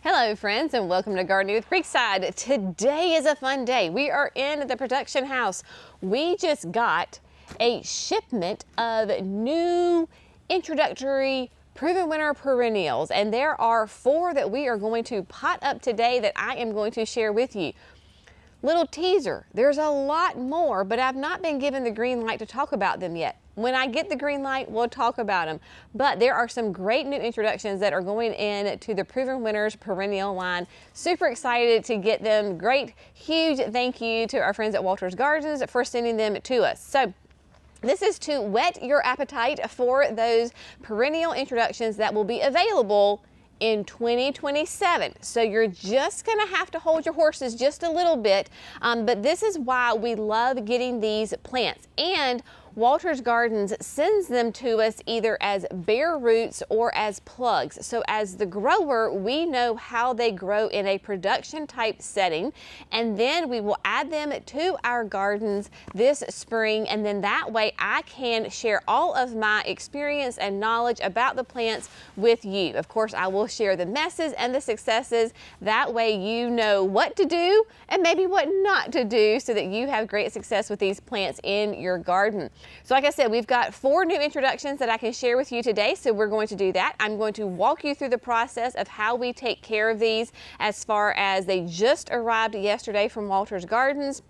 Hello friends, and welcome to Gardening with Creekside. Today is a fun day. We are in the production house. We just got a shipment of new introductory proven winner perennials, and there are 4 that we are going to pot up today that I am going to share with you. Little teaser, there's a lot more, but I've not been given the green light to talk about them yet. When I get the green light, we'll talk about them. But there are some great new introductions that are going in to the Proven Winners Perennial line. Super excited to get them. Great, huge thank you to our friends at Walter's Gardens for sending them to us. So this is to whet your appetite for those perennial introductions that will be available in 2027. So you're just gonna have to hold your horses just a little bit, but this is why we love getting these plants. And Walter's Gardens sends them to us either as bare roots or as plugs. So as the grower, we know how they grow in a production type setting, and then we will add them to our gardens this spring, and then that way I can share all of my experience and knowledge about the plants with you. Of course, I will share the messes and the successes. That way you know what to do and maybe what not to do so that you have great success with these plants in your garden. So like I said, we've got 4 new introductions that I can share with you today, so we're going to do that. I'm going to walk you through the process of how we take care of these as far as they just arrived yesterday from Walter's Gardens.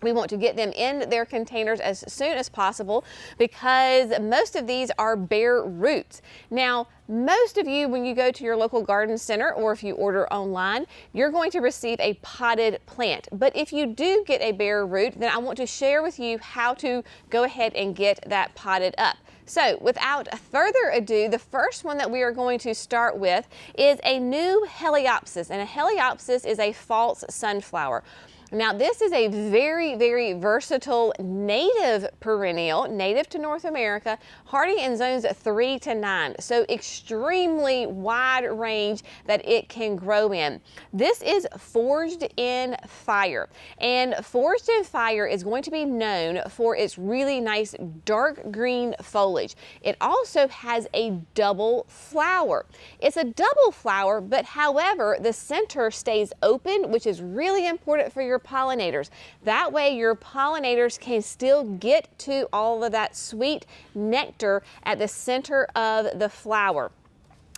We want to get them in their containers as soon as possible because most of these are bare roots. Now, most of you, when you go to your local garden center or if you order online, you're going to receive a potted plant. But if you do get a bare root, then I want to share with you how to go ahead and get that potted up. So without further ado, the first one that we are going to start with is a new Helopsis, and a Helopsis is a false sunflower. Now this is a very, very versatile native perennial, native to North America, hardy in zones 3 to 9, so extremely wide range that it can grow in. This is forged in fire, and forged in fire is going to be known for its really nice dark green foliage. It also has a double flower. It's a double flower, but however, the center stays open, which is really important for your pollinators. That way your pollinators can still get to all of that sweet nectar at the center of the flower.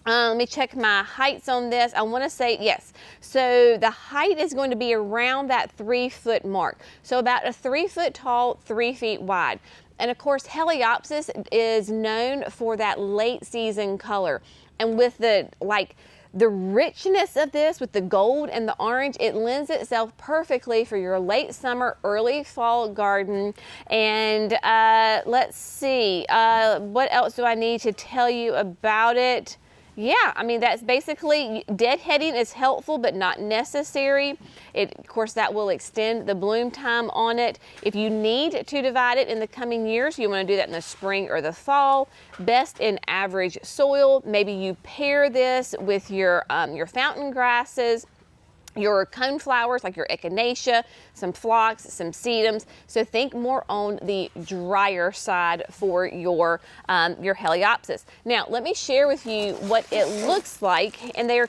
Let me check my heights on this. I want to say yes. So the height is going to be around that 3-foot mark. So about a 3 foot tall, 3 feet wide. And of course, Helopsis is known for that late season color. And with the richness of this, with the gold and the orange, it lends itself perfectly for your late summer, early fall garden. And let's see, what else do I need to tell you about it? Yeah, I mean, that's basically, deadheading is helpful but not necessary. Of course, that will extend the bloom time on it. If you need to divide it in the coming years, you want to do that in the spring or the fall. Best in average soil. Maybe you pair this with your fountain grasses, your coneflowers like your echinacea, some phlox, some sedums. So think more on the drier side for your Helopsis. Now, let me share with you what it looks like, and they are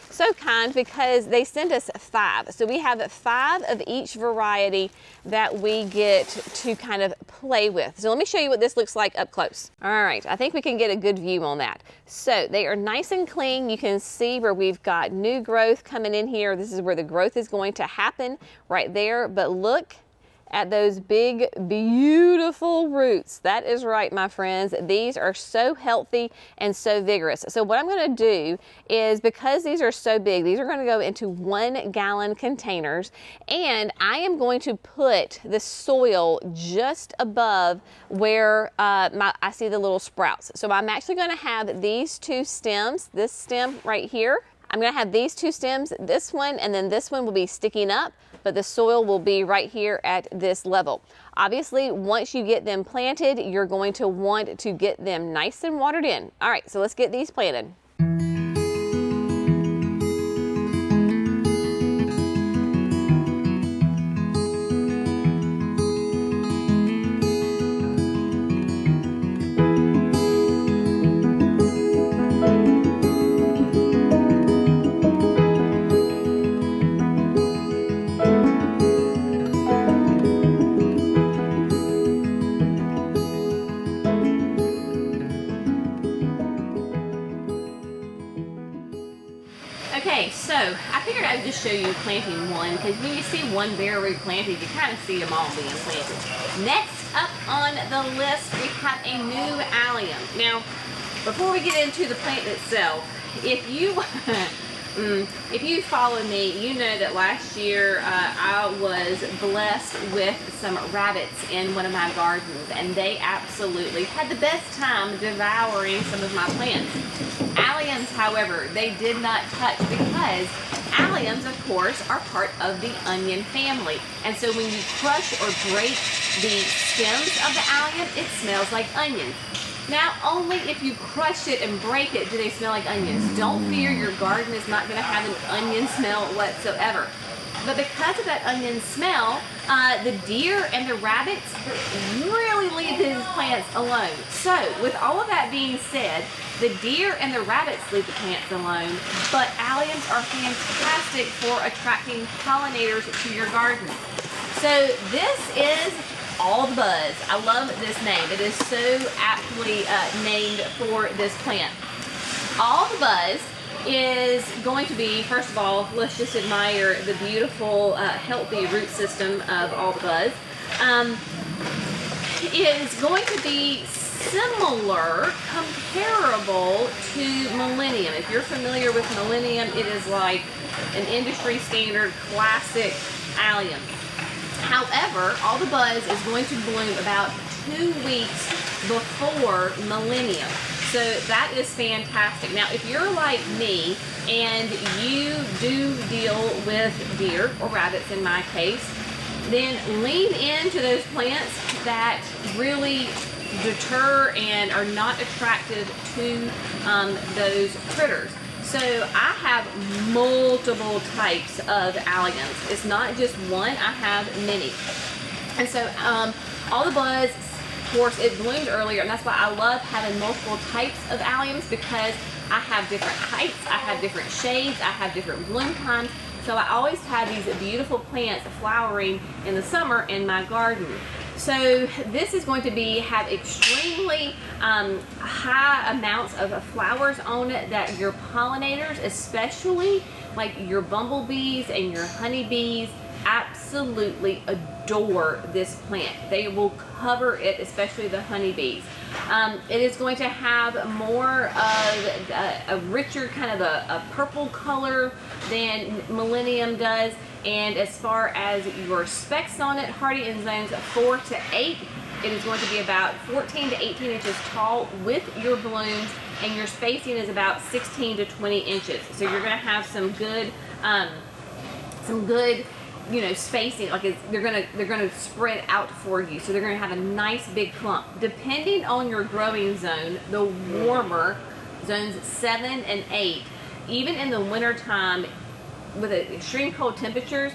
so kind because they send us 5. So we have 5 of each variety that we get to kind of play with. So let me show you what this looks like up close. All right, I think we can get a good view on that. So they are nice and clean. You can see where we've got new growth coming in here. This is where the growth is going to happen right there. But look at those big, beautiful roots. That is right, my friends. These are so healthy and so vigorous. So what I'm going to do is, because these are so big, these are going to go into 1-gallon containers, and I am going to put the soil just above where I see the little sprouts. So I'm actually going to have these 2 stems, this stem right here. I'm going to have these 2 stems, this one, and then this one will be sticking up, but the soil will be right here at this level. Obviously, once you get them planted, you're going to want to get them nice and watered in. All right, so let's get these planted. Okay, so I figured I would just show you planting one, because when you see one bare root planted, you kind of see them all being planted. Next up on the list, we have a new allium. Now, before we get into the plant itself, if you follow me, you know that last year I was blessed with some rabbits in one of my gardens, and they absolutely had the best time devouring some of my plants. Alliums, however, they did not touch, because alliums, of course, are part of the onion family. And so when you crush or break the stems of the allium, it smells like onions. Now, only if you crush it and break it do they smell like onions. Don't fear, your garden is not going to have an onion smell whatsoever. But because of that onion smell, the deer and the rabbits really leave these plants alone. So, with all of that being said, the deer and the rabbits leave the plants alone, but alliums are fantastic for attracting pollinators to your garden. So, this is All the Buzz. I love this name. It is so aptly named for this plant. All the Buzz is going to be, first of all, let's just admire the beautiful, healthy root system of All the Buzz. It is going to be similar, comparable to Millennium. If you're familiar with Millennium, it is like an industry standard classic allium. However, All the Buzz is going to bloom about 2 weeks before Millennium. So that is fantastic. Now, if you're like me and you do deal with deer or rabbits in my case, then lean into those plants that really deter and are not attractive to those critters. So I have multiple types of alliums. It's not just one, I have many. And so All the Buzz, of course, it bloomed earlier, and that's why I love having multiple types of alliums, because I have different heights, I have different shades, I have different bloom times. So I always have these beautiful plants flowering in the summer in my garden. So this is going to have extremely high amounts of flowers on it that your pollinators, especially like your bumblebees and your honeybees, absolutely adore this plant. They will cover it, especially the honeybees. It is going to have more of a richer kind of a purple color than Millennium does. And as far as your specs on it, hardy in zones 4 to 8, it is going to be about 14 to 18 inches tall with your blooms, and your spacing is about 16 to 20 inches. So you're going to have some good, spacing. Like they're going to spread out for you. So they're going to have a nice big clump. Depending on your growing zone, the warmer zones 7 and 8, even in the winter time, with extreme cold temperatures,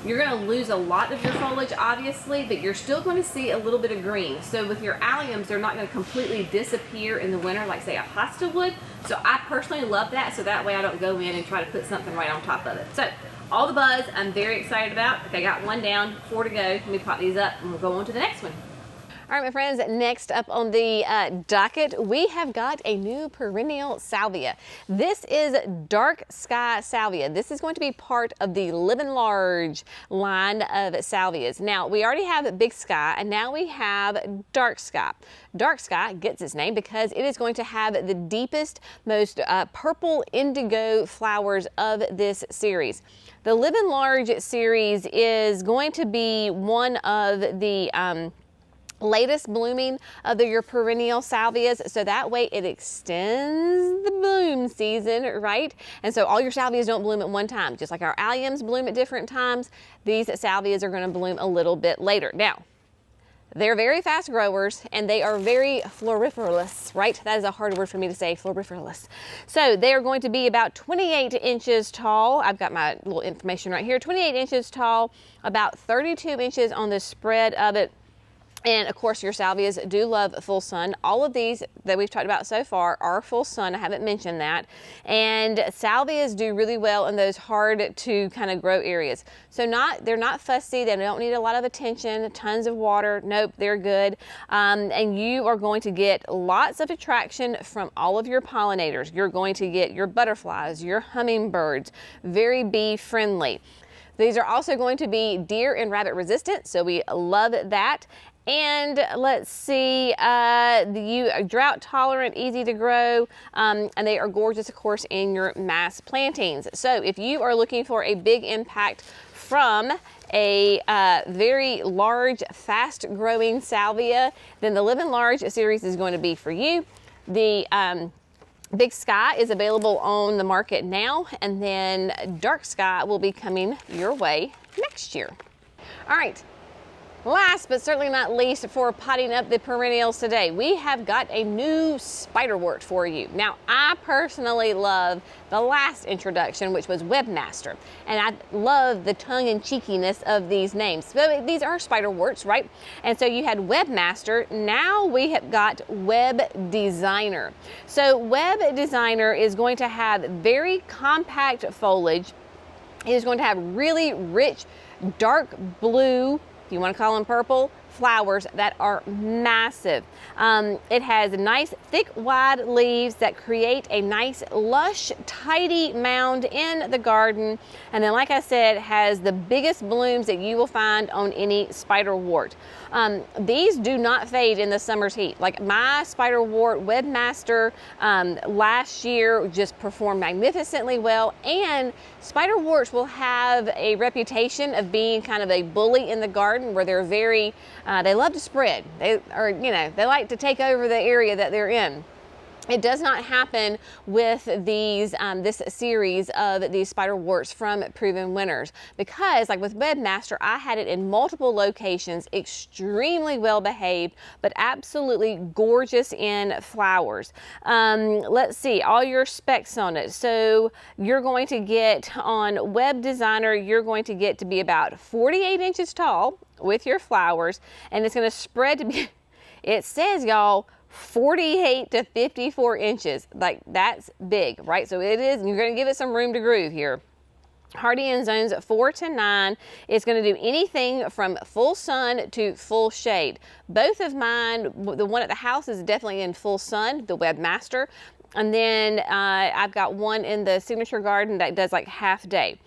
you're going to lose a lot of your foliage, obviously, but you're still going to see a little bit of green. So with your alliums, they're not going to completely disappear in the winter like, say, a hosta would. So I personally love that, so that way I don't go in and try to put something right on top of it. So All the Buzz, I'm very excited about. Okay, I got 1 down, 4 to go. Let me pop these up, and we'll go on to the next one. All right, my friends, next up on the docket, we have got a new perennial salvia. This is Dark Sky Salvia. This is going to be part of the Living Large line of salvias. Now, we already have Big Sky, and now we have Dark Sky. Dark Sky gets its name because it is going to have the deepest, most purple indigo flowers of this series. The Living Large series is going to be one of the latest blooming of your perennial salvias, so that way it extends the bloom season, right? And so all your salvias don't bloom at one time. Just like our alliums bloom at different times, these salvias are going to bloom a little bit later. Now, they're very fast growers, and they are very floriferous, right? That is a hard word for me to say, floriferous. So they are going to be about 28 inches tall. I've got my little information right here. 28 inches tall, about 32 inches on the spread of it. And of course, your salvias do love full sun. All of these that we've talked about so far are full sun. I haven't mentioned that. And salvias do really well in those hard to kind of grow areas. So they're not fussy. They don't need a lot of attention, tons of water. Nope, they're good. And you are going to get lots of attraction from all of your pollinators. You're going to get your butterflies, your hummingbirds, very bee friendly. These are also going to be deer and rabbit resistant, so we love that. And let's see, you are drought tolerant, easy to grow, and they are gorgeous, of course, in your mass plantings. So if you are looking for a big impact from a very large, fast growing salvia, then the Living Large series is going to be for you. The Big Sky is available on the market now, and then Dark Sky will be coming your way next year. All right. Last but certainly not least for potting up the perennials today, we have got a new Spiderwort for you. Now, I personally love the last introduction, which was Webmaster, and I love the tongue-in-cheekiness of these names. So these are Spiderworts, right? And so you had Webmaster. Now we have got Web Designer. So Web Designer is going to have very compact foliage. It is going to have really rich, dark blue, if you want to call them purple, flowers that are massive. It has nice, thick, wide leaves that create a nice, lush, tidy mound in the garden. And then, like I said, has the biggest blooms that you will find on any spiderwort. These do not fade in the summer's heat. Like my Spiderwort Webmaster last year just performed magnificently well, and spiderworts will have a reputation of being kind of a bully in the garden, where they're very they love to spread. They like to take over the area that they're in. It does not happen with these this series of these spiderworts from Proven Winners, because like with Webmaster, I had it in multiple locations, extremely well behaved, but absolutely gorgeous in flowers. Let's see, all your specs on it. So you're going to get on Web Designer, you're going to get to be about 48 inches tall with your flowers, and it's going to spread to be, it says, y'all, 48 to 54 inches. Like, that's big, right? So it is, you're going to give it some room to groove here. Hardy in zones 4 to 9. It's going to do anything from full sun to full shade. Both of mine, the one at the house is definitely in full sun, the Webmaster. And then I've got one in the signature garden that does like half day.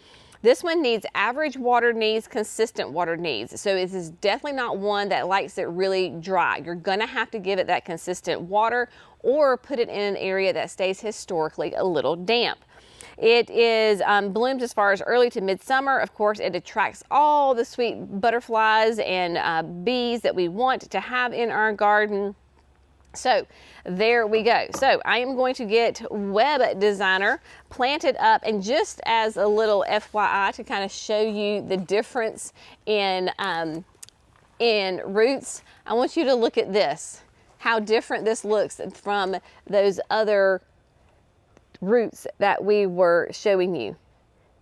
This one needs average water needs, consistent water needs. So this is definitely not one that likes it really dry. You're gonna have to give it that consistent water, or put it in an area that stays historically a little damp. It is blooms as far as early to midsummer. Of course, it attracts all the sweet butterflies and bees that we want to have in our garden. So there we go. So I am going to get Web Designer planted up, and just as a little FYI to kind of show you the difference in roots, I want you to look at this, how different this looks from those other roots that we were showing you.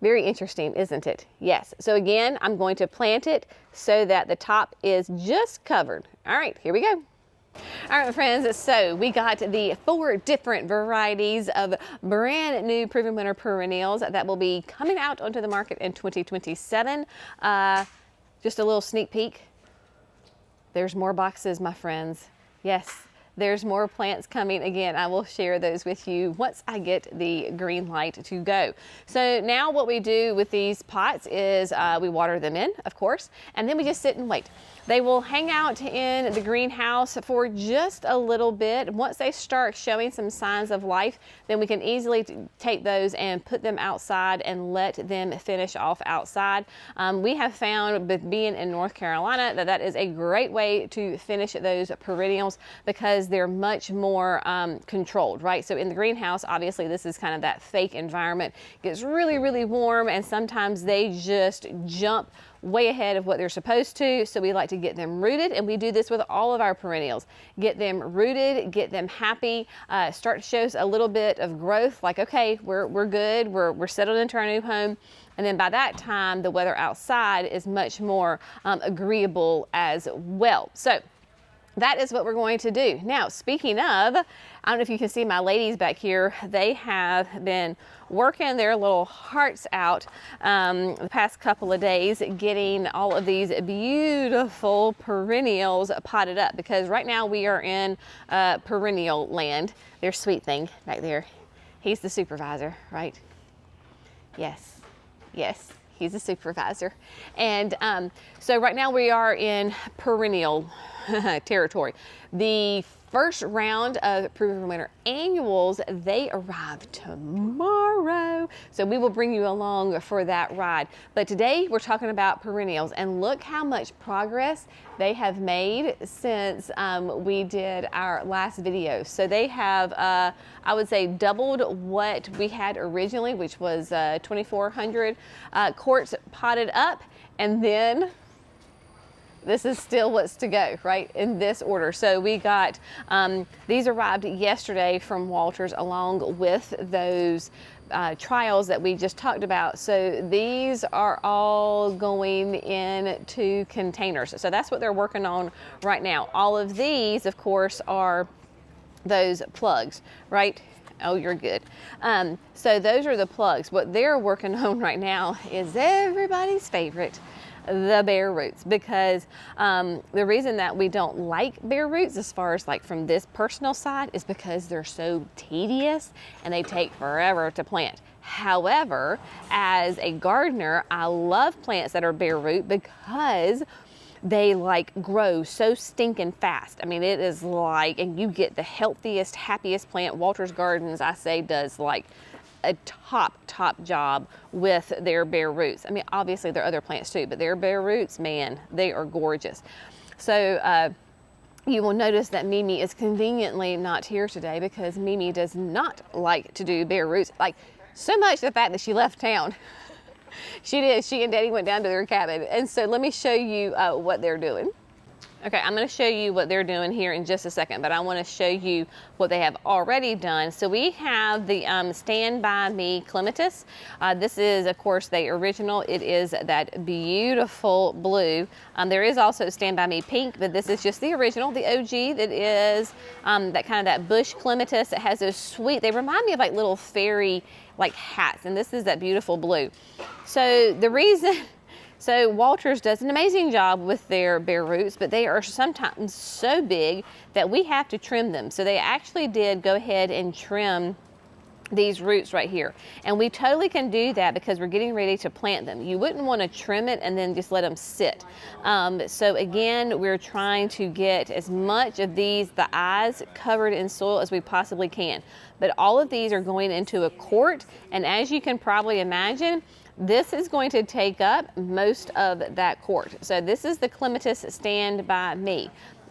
Very interesting, isn't it? Yes. So again, I'm going to plant it so that the top is just covered. All right, here we go. All right, friends, so we got the 4 different varieties of brand new Proven Winner perennials that will be coming out onto the market in 2027. Just a little sneak peek. There's more boxes, my friends. Yes, there's more plants coming. Again, I will share those with you once I get the green light to go. So now what we do with these pots is we water them in, of course, and then we just sit and wait. They will hang out in the greenhouse for just a little bit. Once they start showing some signs of life, then we can easily take those and put them outside and let them finish off outside. We have found, with being in North Carolina, that that is a great way to finish those perennials, because they're much more controlled, right? So in the greenhouse, obviously this is kind of that fake environment. It gets really, really warm, and sometimes they just jump way ahead of what they're supposed to. So we like to get them rooted, and we do this with all of our perennials. Get them rooted, get them happy, start to show a little bit of growth, like, okay, we're good, we're settled into our new home. And then by that time, the weather outside is much more agreeable as well. So that is what we're going to do. Now, speaking of, I don't know if you can see my ladies back here. They have been working their little hearts out the past couple of days, getting all of these beautiful perennials potted up, because right now we are in perennial land. There's Sweet Thing back there. He's the supervisor, right? Yes, yes. He's a supervisor. And so right now we are in perennial territory. The first round of Proven Winner annuals, they arrive tomorrow. So we will bring you along for that ride. But today we're talking about perennials, and look how much progress they have made since we did our last video. So they have, I would say, doubled what we had originally, which was 2,400 quarts potted up. And then this is still what's to go, right, in this order. So we got, these arrived yesterday from Walters along with those trials that we just talked about. So these are all going into containers. So that's what they're working on right now. All of these, of course, are those plugs, right? Oh, you're good. So those are the plugs. What they're working on right now is everybody's favorite, the bare roots, because the reason that we don't like bare roots, as far as like from this personal side, is because they're so tedious and they take forever to plant. However, as a gardener, I love plants that are bare root because they like grow so stinking fast. I mean, it is like, and you get the healthiest, happiest plant. Walters Gardens, I say, does like a top job with their bare roots. I mean, obviously there are other plants too, but their bare roots, man, they are gorgeous. So you will notice that Mimi is conveniently not here today, because Mimi does not like to do bare roots, like so much the fact that she left town. She did. She and Daddy went down to their cabin. And so let me show you what they're doing. Okay, I'm going to show you what they're doing here in just a second, but I want to show you what they have already done. So we have the Stand By Me Clematis. This is, of course, the original. It is that beautiful blue. There is also Stand By Me Pink, but this is just the original, the OG, that is that kind of that bush clematis. It has those sweet, they remind me of like little fairy like hats, and this is that beautiful blue. So the reason, so Walters does an amazing job with their bare roots, but they are sometimes so big that we have to trim them. So they actually did go ahead and trim these roots right here. And we totally can do that because we're getting ready to plant them. You wouldn't want to trim it and then just let them sit. So again, we're trying to get as much of these, the eyes, covered in soil as we possibly can. But all of these are going into a quart, and as you can probably imagine, this is going to take up most of that quart. So this is the Clematis Stand By Me.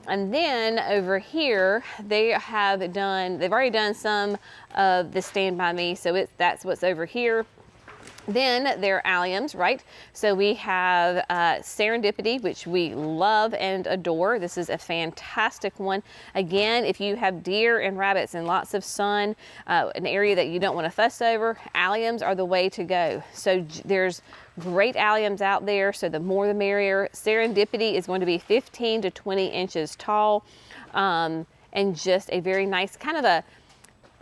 And then over here, they've already done some of the Stand By Me, so that's what's over here. Then their alliums, right? So we have Serendipity, which we love and adore. This is a fantastic one. Again, if you have deer and rabbits and lots of sun, an area that you don't want to fuss over, alliums are the way to go. So there's great alliums out there, so the more the merrier. Serendipity is going to be 15 to 20 inches tall, and just a very nice kind of a,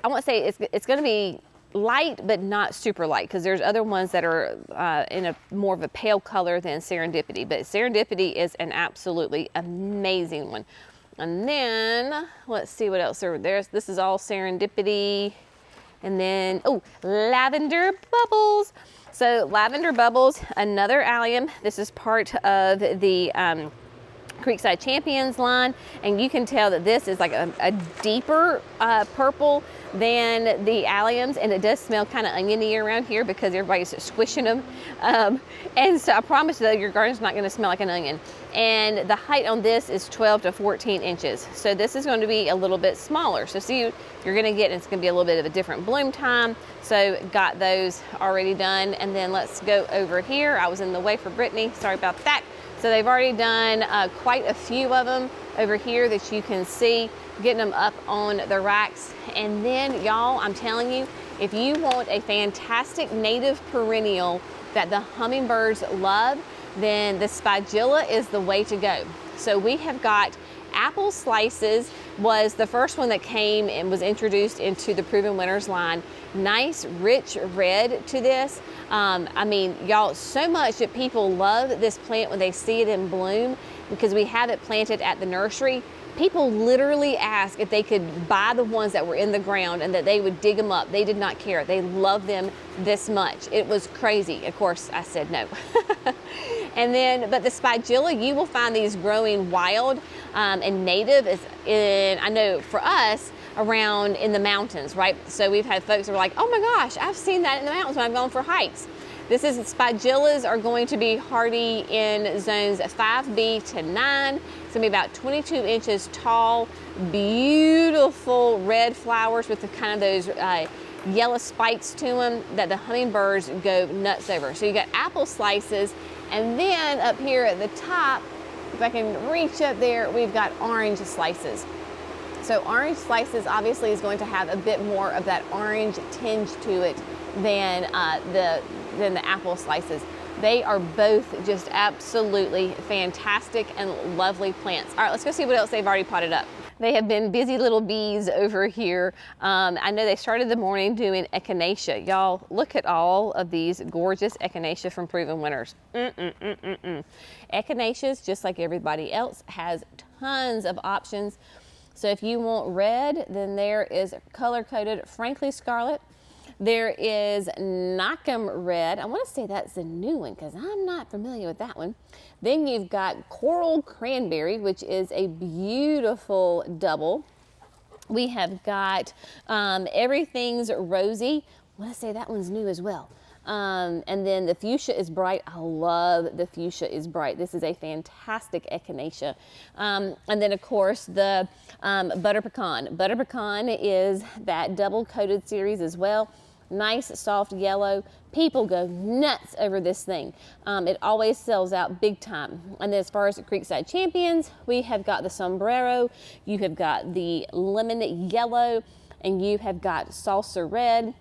I won't say it's going to be light, but not super light, because there's other ones that are in a more of a pale color than Serendipity, but Serendipity is an absolutely amazing one. And then let's see what else there's. This is all Serendipity, and then Lavender Bubbles. So Lavender Bubbles, another allium. This is part of the Creekside Champions line, and you can tell that this is like a deeper purple than the alliums, and it does smell kind of oniony around here because everybody's squishing them. And so I promise you, though, your garden's not going to smell like an onion. And the height on this is 12 to 14 inches. So this is going to be a little bit smaller. So see, you're going to get, it's going to be a little bit of a different bloom time. So got those already done. And then let's go over here. I was in the way for Brittany. Sorry about that. So they've already done quite a few of them over here that you can see, getting them up on the racks. And then, y'all, I'm telling you, if you want a fantastic native perennial that the hummingbirds love, then the Spigilla is the way to go. So we have got apple slices was the first one that came and was introduced into the Proven Winners line. Nice, rich red to this. I mean, y'all, so much that people love this plant when they see it in bloom, because we have it planted at the nursery. People literally asked if they could buy the ones that were in the ground and that they would dig them up. They did not care. They love them this much. It was crazy. Of course, I said no. And then, but the Spigilla, you will find these growing wild and native is in, I know for us, around in the mountains, right? So we've had folks that are like, oh my gosh, I've seen that in the mountains when I've gone for hikes. This is, Spigillas are going to be hardy in zones 5B to 9. It's gonna be about 22 inches tall, beautiful red flowers with the kind of those yellow spikes to them that the hummingbirds go nuts over. So you got apple slices, and then up here at the top, if I can reach up there, we've got orange slices. So orange slices obviously is going to have a bit more of that orange tinge to it than the apple slices. They are both just absolutely fantastic and lovely plants. All right, let's go see what else they've already potted up. They have been busy little bees over here. I know they started the morning doing echinacea. Y'all, look at all of these gorgeous echinacea from Proven Winners. Echinaceas, just like everybody else, has tons of options. So if you want red, then there is color-coded Frankly Scarlet. There is Knockem Red. I want to say that's the new one because I'm not familiar with that one. Then you've got Coral Cranberry, which is a beautiful double. We have got Everything's Rosy. I want to say that one's new as well. And then the Fuchsia is Bright. I love the Fuchsia is Bright. This is a fantastic echinacea. And then of course the Butter Pecan. Butter Pecan is that double coated series as well. Nice soft yellow. People go nuts over this thing. It always sells out big time. And then as far as the Creekside Champions, we have got the Sombrero, you have got the Lemon Yellow, and you have got Salsa Red.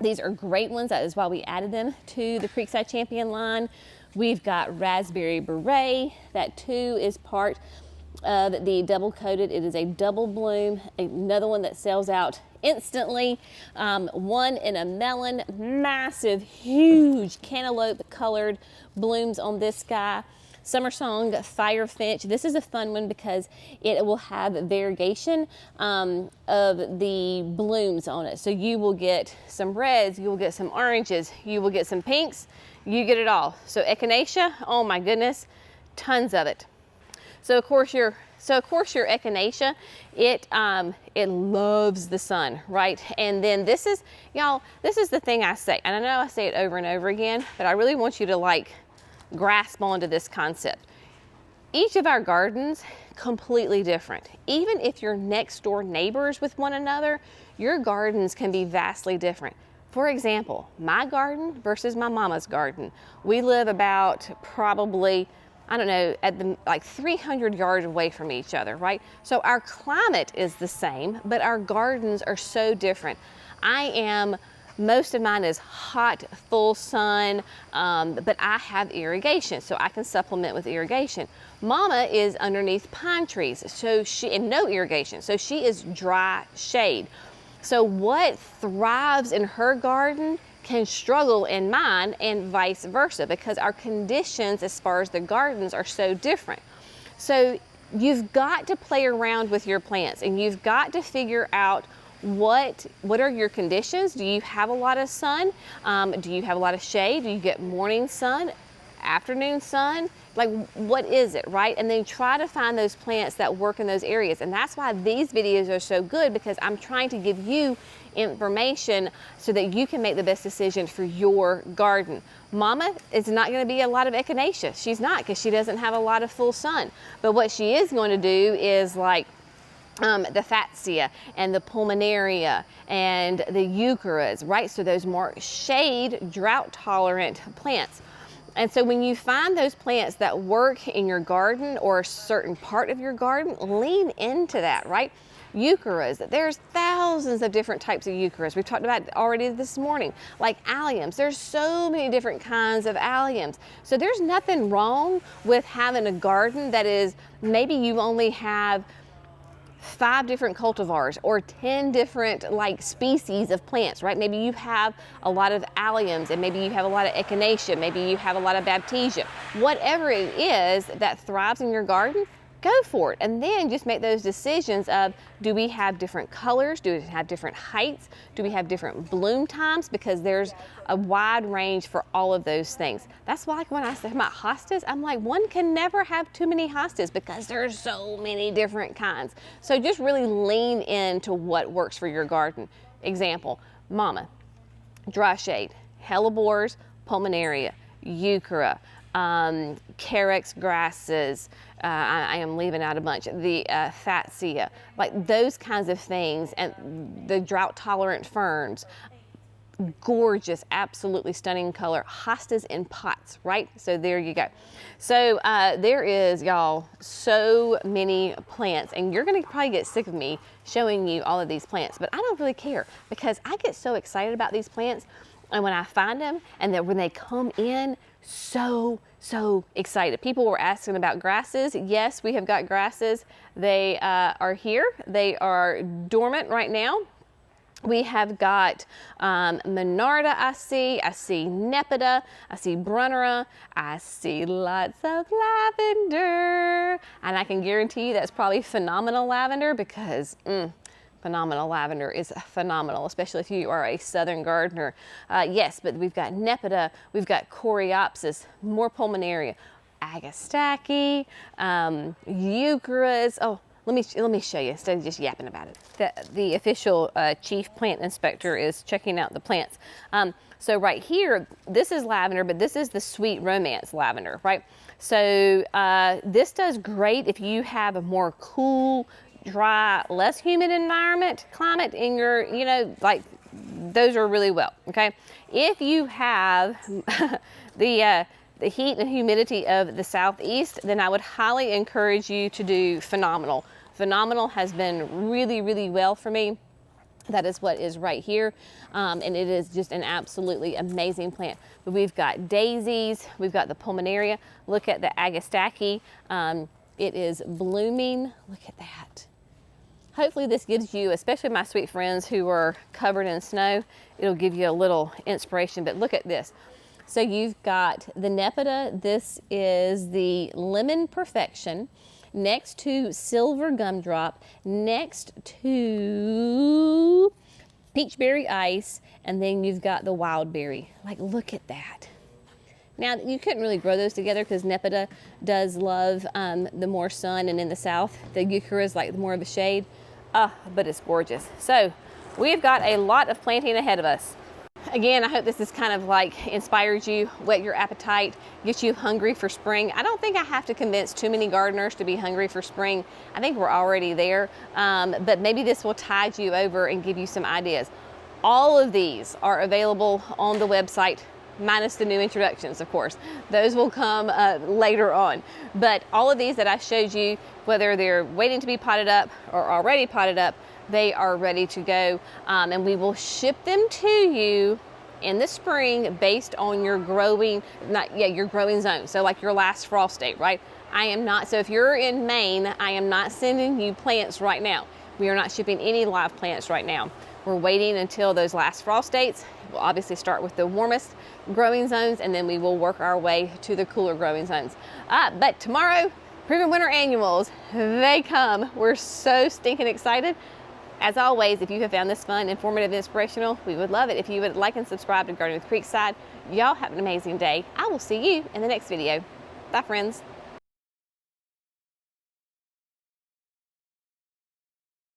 These are great ones. That is why we added them to the Creekside Champion line. We've got Raspberry Beret. That too is part of the double coated. It is a double bloom. Another one that sells out instantly. One in a melon. Massive, huge cantaloupe colored blooms on this guy. Summer Song Firefinch. This is a fun one because it will have variegation of the blooms on it. So you will get some reds, you will get some oranges, you will get some pinks, you get it all. So echinacea, oh my goodness, tons of it. So of course your echinacea, it loves the sun, right? And then this is, y'all, this is the thing I say, and I know I say it over and over again, but I really want you to like grasp onto this concept. Each of our gardens completely different. Even if you're next door neighbors with one another, your gardens can be vastly different. For example, my garden versus my mama's garden. We live about probably, I don't know, at the like 300 yards away from each other, right? So our climate is the same, but our gardens are so different. Most of mine is hot, full sun, but I have irrigation, so I can supplement with irrigation. Mama is underneath pine trees, and no irrigation, so she is dry shade. So what thrives in her garden can struggle in mine, and vice versa, because our conditions as far as the gardens are so different. So you've got to play around with your plants, and you've got to figure out what are your conditions. Do you have a lot of sun? Do you have a lot of shade? Do you get morning sun, afternoon sun? Like, what is it, right? And then try to find those plants that work in those areas. And that's why these videos are so good, because I'm trying to give you information so that you can make the best decision for your garden. Mama is not going to be a lot of echinacea. She's not, because she doesn't have a lot of full sun. But what she is going to do is like the Fatsia and the Pulmonaria and the Eucharas, right? So those more shade, drought tolerant plants. And so when you find those plants that work in your garden or a certain part of your garden, lean into that, right? Eucharas, there's thousands of different types of eucharas. We've talked about already this morning, like alliums. There's so many different kinds of alliums. So there's nothing wrong with having a garden that is, maybe you only have 5 different cultivars or 10 different like species of plants, right? Maybe you have a lot of alliums, and maybe you have a lot of echinacea, maybe you have a lot of baptisia. Whatever it is that thrives in your garden, go for it. And then just make those decisions of, do we have different colors? Do we have different heights? Do we have different bloom times? Because there's a wide range for all of those things. That's why when I say about hostas, I'm like, one can never have too many hostas because there's so many different kinds. So just really lean into what works for your garden. Example, mama, dry shade, hellebores, pulmonaria, euchera, carex grasses, I am leaving out a bunch, the fatsia, like those kinds of things, and the drought tolerant ferns. Gorgeous, absolutely stunning color. Hostas in pots, right? So there you go. So there is, y'all, so many plants, and you're gonna probably get sick of me showing you all of these plants, but I don't really care because I get so excited about these plants, and when I find them and then when they come in, so excited. People were asking about grasses. Yes, we have got grasses. They are here. They are dormant right now. We have got Monarda, I see Nepeta, I see Brunnera, I see lots of lavender. And I can guarantee you that's probably phenomenal lavender because phenomenal lavender is phenomenal, especially if you are a southern gardener. Yes, but we've got Nepeta, we've got Coreopsis, more pulmonaria, Agastache, Eucharas. Oh, let me show you instead of just yapping about it. The official chief plant inspector is checking out the plants. So right here, this is lavender, but this is the sweet romance lavender, right? So this does great if you have a more cool, dry, less humid climate in your, you know, like those are really well, okay? If you have the heat and humidity of the southeast, then I would highly encourage you to do Phenomenal. Phenomenal has been really well for me. That is what is right here, and it is just an absolutely amazing plant. But we've got daisies, we've got the pulmonaria. Look at the Agastache. It is blooming. Look at that. Hopefully this gives you, especially my sweet friends who are covered in snow, it'll give you a little inspiration. But look at this. So you've got the Nepeta. This is the Lemon Perfection, next to Silver Gumdrop, next to Peachberry Ice, and then you've got the Wild Berry. Like, look at that. Now, you couldn't really grow those together because Nepeta does love the more sun, and in the south, the Euchera is like more of a shade. But it's gorgeous. So we've got a lot of planting ahead of us. Again, I hope this is kind of like inspired you, whet your appetite, get you hungry for spring. I don't think I have to convince too many gardeners to be hungry for spring. I think we're already there, but maybe this will tide you over and give you some ideas. All of these are available on the website, minus the new introductions, of course. Those will come later on. But all of these that I showed you, whether they're waiting to be potted up or already potted up, they are ready to go, and we will ship them to you in the spring based on your growing, your growing zone. So like your last frost date, right? So if you're in Maine, I am not sending you plants right now. We are not shipping any live plants right now. We're waiting until those last frost dates. We'll obviously start with the warmest growing zones, and then we will work our way to the cooler growing zones. But tomorrow, Proven Winter Annuals, they come. We're so stinking excited. As always, if you have found this fun, informative, inspirational, we would love it if you would like and subscribe to Gardening with Creekside. Y'all have an amazing day. I will see you in the next video. Bye, friends.